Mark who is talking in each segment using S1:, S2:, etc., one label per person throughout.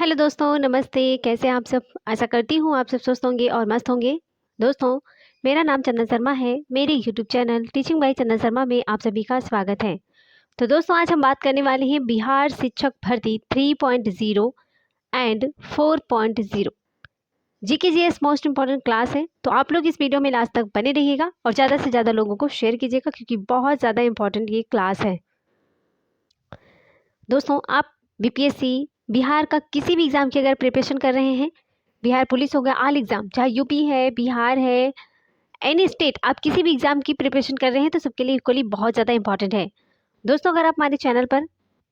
S1: Hello दोस्तों, नमस्ते। कैसे हैं आप सब? आशा करती हूँ आप सब स्वस्थ होंगे और मस्त होंगे। दोस्तों, मेरा नाम चंदन शर्मा है। मेरे यूट्यूब चैनल टीचिंग बाय चंदन शर्मा में आप सभी का स्वागत है। तो दोस्तों, आज हम बात करने वाले हैं बिहार शिक्षक भर्ती 3.0 and 4.0। GKGS most important class है, तो आप लोग इस वीडियो में लास्ट तक बने रहिएगा और ज़्यादा से ज़्यादा लोगों को शेयर कीजिएगा क्योंकि बहुत ज़्यादा इंपॉर्टेंट ये क्लास है। दोस्तों, आप बीपीएससी बिहार का किसी भी एग्ज़ाम की अगर प्रिपरेशन कर रहे हैं, बिहार पुलिस हो गया, ऑल एग्ज़ाम, चाहे यूपी है, बिहार है, एनी स्टेट, आप किसी भी एग्ज़ाम की प्रिपरेशन कर रहे हैं तो सबके लिए इक्वली बहुत ज़्यादा इंपॉर्टेंट है। दोस्तों, अगर आप हमारे चैनल पर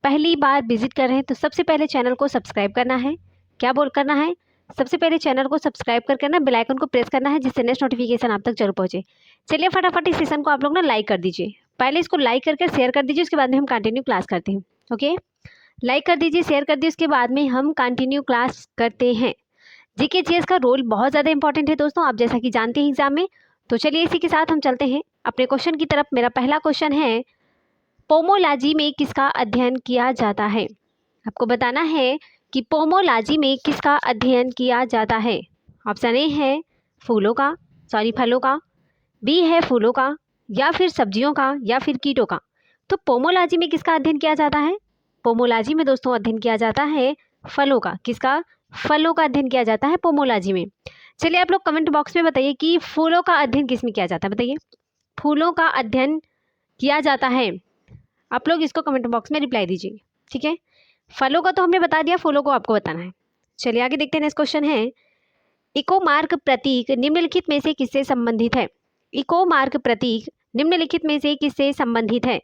S1: पहली बार विजिट कर रहे हैं तो सबसे पहले चैनल को सब्सक्राइब करना है। क्या बोल करना है? सबसे पहले चैनल को सब्सक्राइब करके ना बेल आइकन को प्रेस करना है, जिससे नेक्स्ट नोटिफिकेशन आप तक जरूर पहुंचे। चलिए फटाफट इस सेशन को आप लोग ना लाइक कर दीजिए। पहले इसको लाइक करके शेयर कर दीजिए, उसके बाद में हम कंटिन्यू क्लास करते हैं। ओके, लाइक कर दीजिए, शेयर कर दीजिए, उसके बाद में हम कंटिन्यू क्लास करते हैं। जीकेजीएस का रोल बहुत ज़्यादा इंपॉर्टेंट है दोस्तों, आप जैसा कि जानते हैं एग्जाम में। तो चलिए इसी के साथ हम चलते हैं अपने क्वेश्चन की तरफ। मेरा पहला क्वेश्चन है, पोमोलॉजी में किसका अध्ययन किया जाता है? आपको बताना है कि पोमोलॉजी में किसका अध्ययन किया जाता है। ऑप्शन ए है फूलों का, फलों का, बी है फूलों का, या फिर सब्जियों का, या फिर कीटों का। तो पोमोलॉजी में किसका अध्ययन किया जाता है? पोमोलॉजी में दोस्तों अध्ययन किया जाता है फलों का। किसका? फलों का अध्ययन किया जाता है पोमोलॉजी में। चलिए आप लोग कमेंट बॉक्स में बताइए कि फूलों का अध्ययन किस में किया जाता है। बताइए, फूलों का अध्ययन किया जाता है। आप लोग इसको कमेंट बॉक्स में रिप्लाई दीजिए, ठीक है। फलों का तो हमने बता दिया, फूलों को आपको बताना है। चलिए आगे देखते हैं। नेक्स्ट क्वेश्चन है, इको मार्क प्रतीक निम्नलिखित में से किससे संबंधित है? इको मार्क प्रतीक निम्नलिखित में से किससे संबंधित है?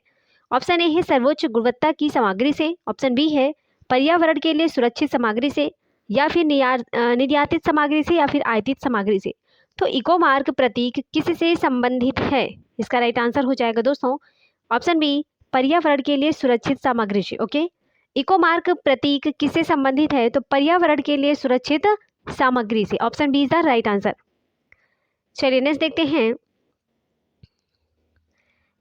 S1: ऑप्शन ए है सर्वोच्च गुणवत्ता की सामग्री से, ऑप्शन बी है पर्यावरण के लिए सुरक्षित सामग्री से, या फिर निर्यातित सामग्री से, या फिर आयातित सामग्री से। तो इको मार्क प्रतीक किससे संबंधित है? इसका राइट आंसर हो जाएगा दोस्तों ऑप्शन बी, पर्यावरण के लिए सुरक्षित सामग्री से। ओके, इको मार्क प्रतीक किससे संबंधित है? तो पर्यावरण के लिए सुरक्षित सामग्री से। Option B is the right answer. चलिए नेक्स्ट देखते हैं,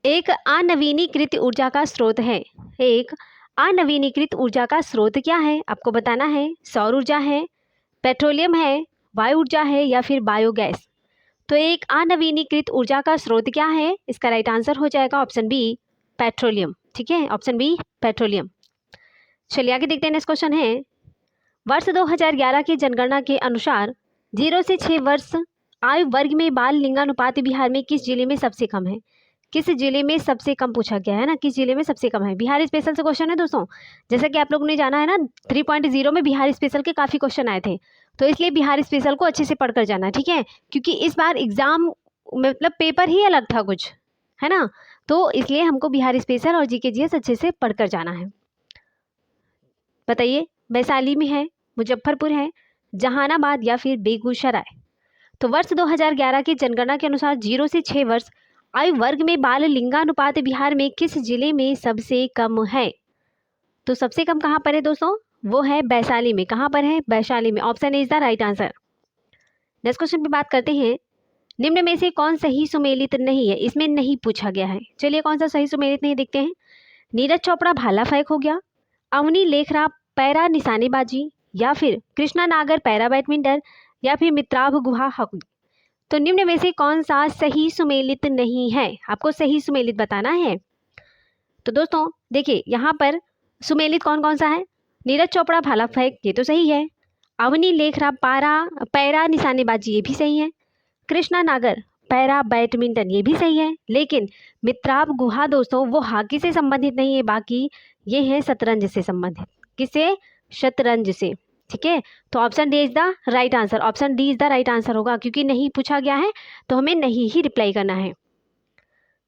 S1: एक अनवीनीकृत ऊर्जा का स्रोत है। एक अनवीनीकृत ऊर्जा का स्रोत क्या है? आपको बताना है। सौर ऊर्जा है, पेट्रोलियम है, वायु ऊर्जा है, या फिर बायोगैस। तो एक अनवीनीकृत ऊर्जा का स्रोत क्या है? इसका राइट आंसर हो जाएगा ऑप्शन बी, पेट्रोलियम। ठीक है, ऑप्शन बी पेट्रोलियम। चलिए आगे देखते हैं। नेक्स्ट क्वेश्चन है, वर्ष 2011 की जनगणना के अनुसार 0 से 6 वर्ष आयु वर्ग में बाल लिंगानुपात बिहार में किस जिले में सबसे कम है? किस जिले में सबसे कम पूछा गया है ना, किस जिले में सबसे कम है। बिहार स्पेशल से क्वेश्चन है दोस्तों, जैसा कि आप लोगों ने जाना है ना 3.0 में बिहार स्पेशल के काफ़ी क्वेश्चन आए थे, तो इसलिए बिहार स्पेशल को अच्छे से पढ़कर जाना, ठीक है। क्योंकि इस बार एग्जाम मतलब पेपर ही अलग था कुछ, है ना, तो इसलिए हमको बिहार स्पेशल और जीकेजीएस अच्छे से पढ़कर जाना है। बताइए, वैशाली में है, मुजफ्फरपुर है, जहानाबाद, या फिर बेगूसराय। तो वर्ष 2011 की जनगणना के अनुसार 0 से 6 वर्ष आयु वर्ग में बाल लिंगानुपात बिहार में किस जिले में सबसे कम है? तो सबसे कम कहाँ पर है दोस्तों? वो है वैशाली में। कहाँ पर है? वैशाली में। Option A is the right answer. Next question पे बात करते हैं, निम्न में से कौन सही सुमेलित नहीं है? इसमें नहीं पूछा गया है। चलिए कौन सा सही सुमेलित नहीं देखते हैं। नीरज चोपड़ा भाला फेंक हो गया, अवनी लेखरा पैरा निशानेबाजी, या फिर कृष्णा नागर पैरा बैडमिंटन, या फिर मित्राभ गुहा हॉकी। तो निम्न में से कौन सा सही सुमेलित नहीं है? आपको सही सुमेलित बताना है। तो दोस्तों देखिए, यहाँ पर सुमेलित कौन कौन सा है। नीरज चोपड़ा भाला फेंक, ये तो सही है। अवनी लेखरा पैरा निशानेबाजी, ये भी सही है। कृष्णा नागर पैरा बैडमिंटन, ये भी सही है। लेकिन मित्राभ गुहा दोस्तों वो हॉकी से संबंधित नहीं है, बाकी ये है शतरंज से संबंधित। किससे? शतरंज से। ठीक है, तो option D is the right answer. Option D is the right answer होगा, क्योंकि नहीं पूछा गया है तो हमें नहीं ही रिप्लाई करना है।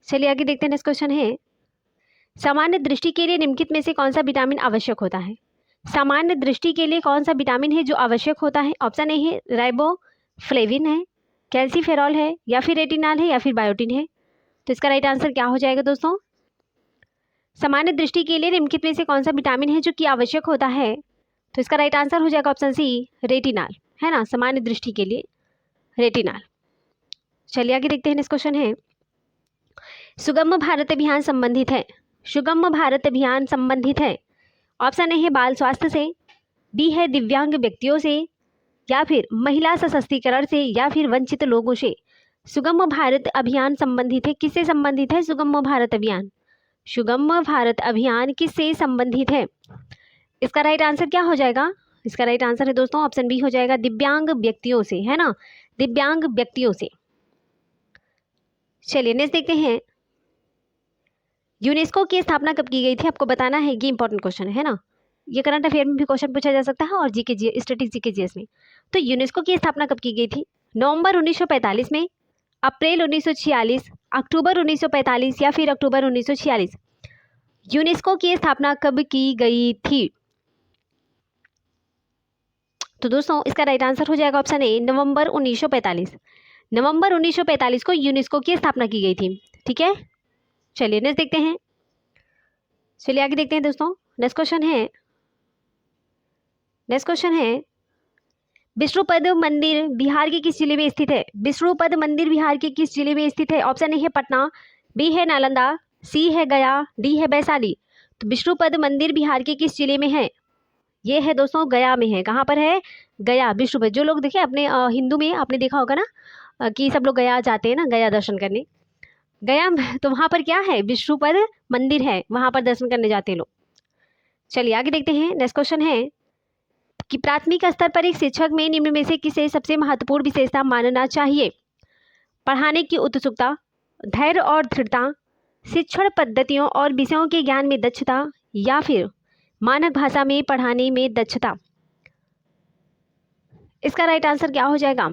S1: चलिए आगे देखते हैं। नेक्स्ट क्वेश्चन है, सामान्य दृष्टि के लिए निम्नलिखित में से कौन सा विटामिन आवश्यक होता है? सामान्य दृष्टि के लिए कौन सा विटामिन है जो आवश्यक होता है? ऑप्शन ए है राइबोफ्लेविन है, कैल्सीफेरॉल है, या फिर रेटिनॉल है, या फिर बायोटिन है। तो इसका राइट आंसर क्या हो जाएगा दोस्तों? सामान्य दृष्टि के लिए निम्नलिखित में से कौन सा विटामिन है जो कि आवश्यक होता है? तो इसका राइट आंसर हो जाएगा ऑप्शन सी, रेटिनॉल, है ना, सामान्य दृष्टि के लिए रेटिनॉल। चलिए आगे देखते हैं। नेक्स्ट क्वेश्चन है, सुगम भारत अभियान संबंधित है। सुगम भारत अभियान संबंधित है। ऑप्शन ए है बाल स्वास्थ्य से, बी है दिव्यांग व्यक्तियों से, या फिर महिला सशक्तिकरण से, या फिर वंचित लोगों से। सुगम भारत अभियान संबंधित है, किससे संबंधित है सुगम भारत अभियान? सुगम भारत अभियान किससे संबंधित है? इसका राइट आंसर क्या हो जाएगा? इसका राइट आंसर है दोस्तों ऑप्शन बी हो जाएगा, दिव्यांग व्यक्तियों से, है ना, दिव्यांग व्यक्तियों से। चलिए नेक्स्ट देखते हैं, यूनेस्को की स्थापना कब की गई थी? आपको बताना है, ये इंपॉर्टेंट क्वेश्चन है ना, ये करंट अफेयर में भी क्वेश्चन पूछा जा सकता है और जीके जी स्टैटिस्टिक्स जीके जीएस में। तो यूनेस्को की स्थापना कब की गई थी? नवंबर 1945 में, अप्रैल 1946, अक्टूबर 1945 या फिर अक्टूबर 1946? यूनेस्को की स्थापना कब की गई थी? तो दोस्तों इसका राइट आंसर हो जाएगा ऑप्शन ए, नवंबर 1945। नवंबर 1945 को यूनेस्को की स्थापना की गई थी। ठीक है, चलिए नेक्स्ट देखते हैं, चलिए आगे देखते हैं दोस्तों। नेक्स्ट क्वेश्चन है विष्णुपद मंदिर बिहार के किस जिले में स्थित है? विष्णुपद मंदिर बिहार के किस जिले में स्थित है? ऑप्शन ए है पटना, बी है नालंदा, सी है गया, डी है वैशाली। तो विष्णुपद मंदिर बिहार के किस जिले में है? ये है दोस्तों गया में है। कहाँ पर है? गया। विष्णुपद, जो लोग देखे अपने हिंदू में आपने देखा होगा ना कि सब लोग गया जाते हैं ना, गया दर्शन करने, गया तो वहाँ पर क्या है? विष्णुपद मंदिर है, वहाँ पर दर्शन करने जाते हैं लोग। चलिए आगे देखते हैं। नेक्स्ट क्वेश्चन है कि प्राथमिक स्तर पर एक शिक्षक में निम्न में से किसे सबसे महत्वपूर्ण विशेषता मानना चाहिए? पढ़ाने की उत्सुकता, धैर्य और दृढ़ता, शिक्षण पद्धतियों और विषयों के ज्ञान में दक्षता, या फिर मानक भाषा में पढ़ाने में दक्षता? इसका राइट आंसर क्या हो जाएगा?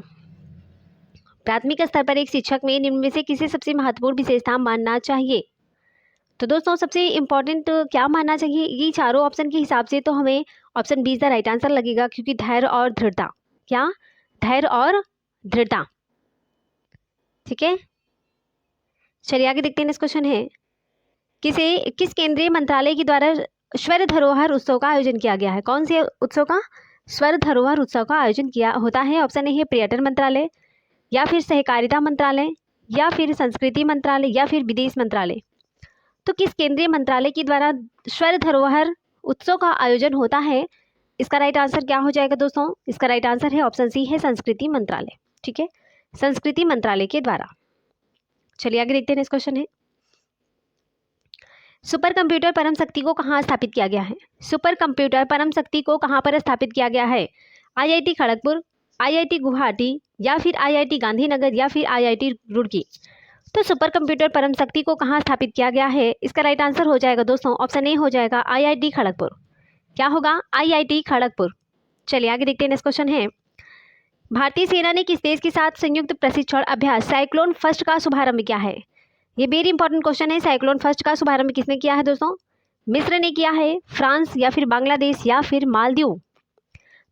S1: प्राथमिक स्तर पर एक शिक्षक में निम्न में से किसे सबसे महत्वपूर्ण विशेषता मानना चाहिए? तो दोस्तों सबसे इम्पोर्टेंट क्या मानना चाहिए? ये चारों ऑप्शन के हिसाब से तो हमें option B is the right answer लगेगा, क्योंकि धैर्य और दृढ़ता। क्या? धैर्य और दृढ़ता। ठीक है, चलिए आगे देखते हैं। नेक्स्ट क्वेश्चन है किस केंद्रीय मंत्रालय के द्वारा स्वर धरोहर उत्सव का आयोजन किया गया है? कौन से उत्सव का? स्वर धरोहर उत्सव का आयोजन किया होता है। ऑप्शन ए है पर्यटन मंत्रालय, या फिर सहकारिता मंत्रालय, या फिर संस्कृति मंत्रालय, या फिर विदेश मंत्रालय। तो किस केंद्रीय मंत्रालय के द्वारा स्वर धरोहर उत्सव का आयोजन होता है? इसका राइट आंसर क्या हो जाएगा दोस्तों? इसका राइट आंसर है ऑप्शन सी है संस्कृति मंत्रालय। ठीक है, संस्कृति मंत्रालय के द्वारा। चलिए आगे देखते हैं। नेक्स्ट क्वेश्चन है सुपर कंप्यूटर परम शक्ति को कहाँ स्थापित किया गया है? सुपर कंप्यूटर परम शक्ति को कहाँ पर स्थापित किया गया है? आईआईटी खड़गपुर, आईआईटी गुवाहाटी, या फिर आईआईटी गांधीनगर, या फिर आईआईटी रुड़की। तो सुपर कंप्यूटर परम शक्ति को कहाँ स्थापित किया गया है? इसका राइट आंसर हो जाएगा दोस्तों ऑप्शन ए हो जाएगा आईआईटी खड़गपुर। क्या होगा? आईआईटी खड़गपुर। चलिए आगे देखते हैं। नेक्स्ट क्वेश्चन है भारतीय सेना ने किस देश के साथ संयुक्त प्रशिक्षण अभ्यास साइक्लोन फर्स्ट का शुभारंभ किया है? ये वेरी इंपॉर्टेंट क्वेश्चन है। साइक्लोन फर्स्ट का शुभारंभ किसने किया है दोस्तों? मिस्र ने किया है, फ्रांस, या फिर बांग्लादेश, या फिर मालदीव।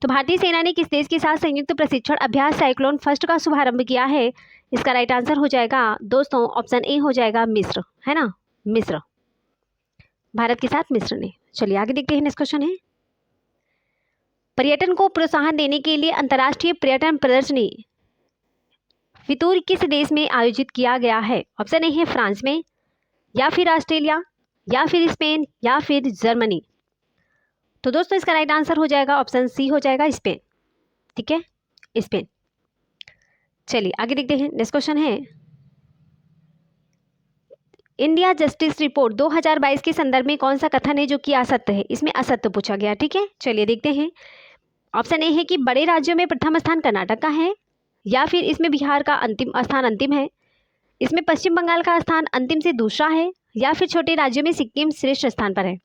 S1: तो भारतीय सेना ने किस देश के साथ संयुक्त प्रशिक्षण अभ्यास साइक्लोन फर्स्ट का शुभारंभ किया है? इसका राइट आंसर हो जाएगा दोस्तों ऑप्शन ए हो जाएगा मिस्र, है ना, मिस्र। भारत के साथ मिस्र ने। चलिए आगे देखते हैं। नेक्स्ट क्वेश्चन है पर्यटन को प्रोत्साहन देने के लिए अंतर्राष्ट्रीय पर्यटन प्रदर्शनी फितूर किस देश में आयोजित किया गया है? ऑप्शन ए है फ्रांस में, या फिर ऑस्ट्रेलिया, या फिर स्पेन, या फिर जर्मनी। तो दोस्तों इसका राइट आंसर हो जाएगा ऑप्शन सी हो जाएगा स्पेन। ठीक है, स्पेन। चलिए आगे देखते हैं। नेक्स्ट क्वेश्चन है इंडिया जस्टिस रिपोर्ट 2022 के संदर्भ में कौन सा कथन है जो कि असत्य है? इसमें असत्य पूछा गया। ठीक है, चलिए देखते हैं। ऑप्शन ए है कि बड़े राज्यों में प्रथम स्थान कर्नाटक का है, या फिर इसमें बिहार का स्थान अंतिम है, इसमें पश्चिम बंगाल का स्थान अंतिम से दूसरा है, या फिर छोटे राज्यों में सिक्किम श्रेष्ठ स्थान पर है।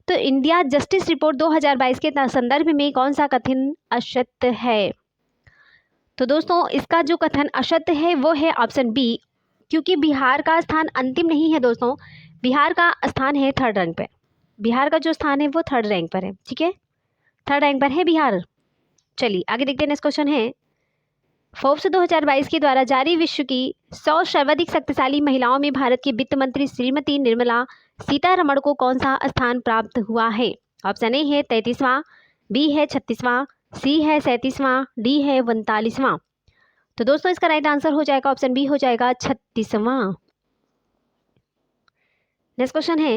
S1: तो इंडिया जस्टिस रिपोर्ट 2022 के संदर्भ में कौन सा कथन असत्य है? तो दोस्तों इसका जो कथन असत्य है वो है ऑप्शन बी, क्योंकि बिहार का स्थान अंतिम नहीं है दोस्तों, बिहार का स्थान है थर्ड रैंक पर। बिहार का जो स्थान है वो थर्ड रैंक पर है। ठीक है, थर्ड रैंक पर है बिहार। चलिए आगे देखते हैं। नेक्स्ट क्वेश्चन है फोर्ब्स 2022 के द्वारा जारी विश्व की 100 सर्वाधिक शक्तिशाली महिलाओं में भारत की वित्त मंत्री श्रीमती निर्मला सीतारमण को कौन सा स्थान प्राप्त हुआ है? ऑप्शन ए है 33वां, बी है 36वां, सी है 37वां, डी है 39वां। तो दोस्तों इसका राइट आंसर हो जाएगा ऑप्शन बी हो जाएगा 36वां। नेक्स्ट क्वेश्चन है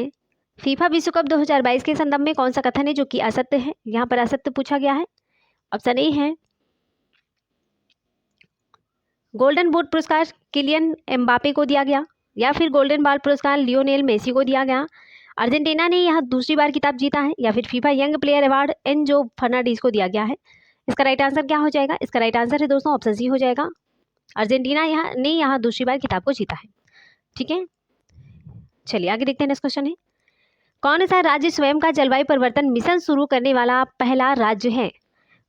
S1: फीफा विश्व कप 2022 के संदर्भ में कौन सा कथन है जो कि असत्य है? यहाँ पर असत्य पूछा गया है। ऑप्शन ए है गोल्डन बूट पुरस्कार किलियन एम्बापे को दिया गया, या फिर गोल्डन बॉल पुरस्कार लियोनेल मेसी को दिया गया। अर्जेंटीना ने यह दूसरी बार खिताब जीता है, या फिर FIFA young player award एनजो Fernandez को दिया गया है। इसका राइट आंसर क्या हो जाएगा? इसका राइट आंसर है दोस्तों ऑप्शन सी हो जाएगा। अर्जेंटीना यहाँ दूसरी बार खिताब को जीता है। ठीक है, चलिए आगे देखते हैं। नेक्स्ट क्वेश्चन है, कौन सा राज्य स्वयं का जलवायु परिवर्तन मिशन शुरू करने वाला पहला राज्य है?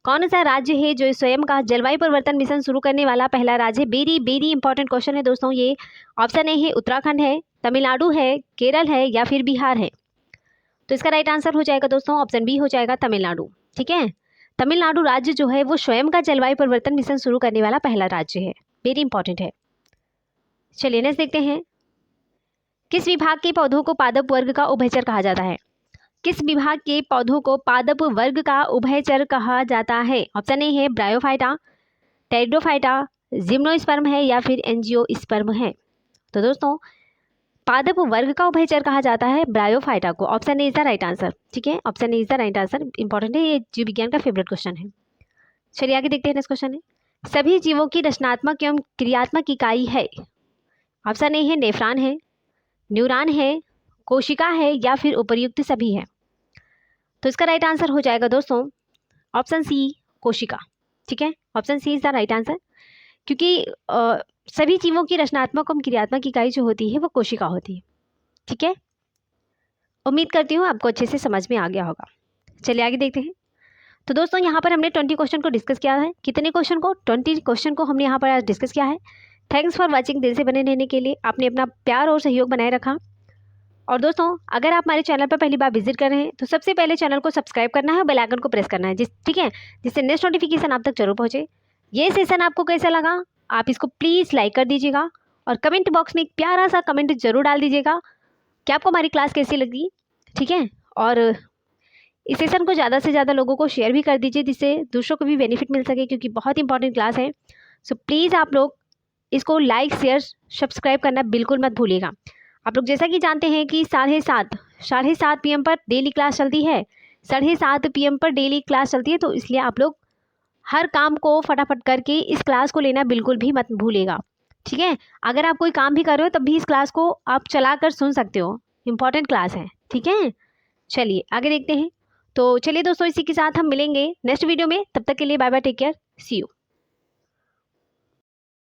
S1: कौन सा राज्य है जो स्वयं का जलवायु परिवर्तन मिशन शुरू करने वाला पहला राज्य है? वेरी वेरी इंपॉर्टेंट क्वेश्चन है दोस्तों ये। ऑप्शन ए है उत्तराखंड है, तमिलनाडु है, केरल है, या फिर बिहार है। तो इसका राइट आंसर हो जाएगा दोस्तों ऑप्शन बी हो जाएगा तमिलनाडु। ठीक है, तमिलनाडु राज्य जो है वो स्वयं का जलवायु परिवर्तन मिशन शुरू करने वाला पहला राज्य है। वेरी इंपॉर्टेंट है। चलिए नेक्स्ट देखते हैं, किस विभाग के पौधों को पादप वर्ग का उभयचर कहा जाता है? किस विभाग के पौधों को पादप वर्ग का उभयचर कहा जाता है? ऑप्शन ए है ब्रायोफाइटा, टेरिडोफाइटा, जिम्नोस्पर्म है, या फिर एंजियोस्पर्म है। तो दोस्तों पादप वर्ग का उभयचर कहा जाता है ब्रायोफाइटा को। Option A is the right answer. ठीक है, option A is the right answer. Important है, ये जीव विज्ञान का फेवरेट क्वेश्चन है। चलिए आगे देखते हैं। नेक्स्ट क्वेश्चन है, सभी जीवों की रचनात्मक एवं क्रियात्मक इकाई है? ऑप्शन ए है नेफ्रॉन है, न्यूरॉन है, कोशिका है, या फिर उपर्युक्त सभी है। तो इसका राइट आंसर हो जाएगा दोस्तों ऑप्शन सी कोशिका। ठीक है, option C is the right answer, क्योंकि सभी जीवों की रचनात्मक एवं क्रियात्मक इकाई जो होती है वो कोशिका होती है। ठीक है, उम्मीद करती हूँ आपको अच्छे से समझ में आ गया होगा। चलिए आगे देखते हैं। तो दोस्तों यहाँ पर हमने 20 क्वेश्चन को डिस्कस किया है। कितने क्वेश्चन को? 20 क्वेश्चन को हमने यहाँ पर आज डिस्कस किया है। Thanks for watching. दिल से बने रहने के लिए आपने अपना प्यार और सहयोग बनाए रखा। और दोस्तों अगर आप हमारे चैनल पर पहली बार विजिट कर रहे हैं तो सबसे पहले चैनल को सब्सक्राइब करना है और बेल आइकन को प्रेस करना है, ठीक है, जिससे नेक्स्ट नोटिफिकेशन आप तक जरूर पहुँचे। ये सेशन आपको कैसा लगा आप इसको प्लीज़ लाइक कर दीजिएगा और कमेंट बॉक्स में एक प्यारा सा कमेंट जरूर डाल दीजिएगा कि आपको हमारी क्लास कैसी लगी। ठीक है, और इस सेशन को ज़्यादा से ज़्यादा लोगों को शेयर भी कर दीजिए, जिससे दूसरों को भी बेनिफिट मिल सके, क्योंकि बहुत इंपॉर्टेंट क्लास है। सो प्लीज़ आप लोग इसको लाइक शेयर सब्सक्राइब करना बिल्कुल मत भूलिएगा। आप लोग जैसा कि जानते हैं कि 7:30 PM पर डेली क्लास चलती है, 7:30 PM पर डेली क्लास चलती है। तो इसलिए आप लोग हर काम को फटाफट करके इस क्लास को लेना बिल्कुल भी मत भूलिएगा। ठीक है, अगर आप कोई काम भी कर रहे हो तब भी इस क्लास को आप चला कर सुन सकते हो, इंपॉर्टेंट क्लास है। ठीक है, चलिए आगे देखते हैं। तो चलिए दोस्तों इसी के साथ हम मिलेंगे नेक्स्ट वीडियो में। तब तक के लिए bye bye, take care, see you.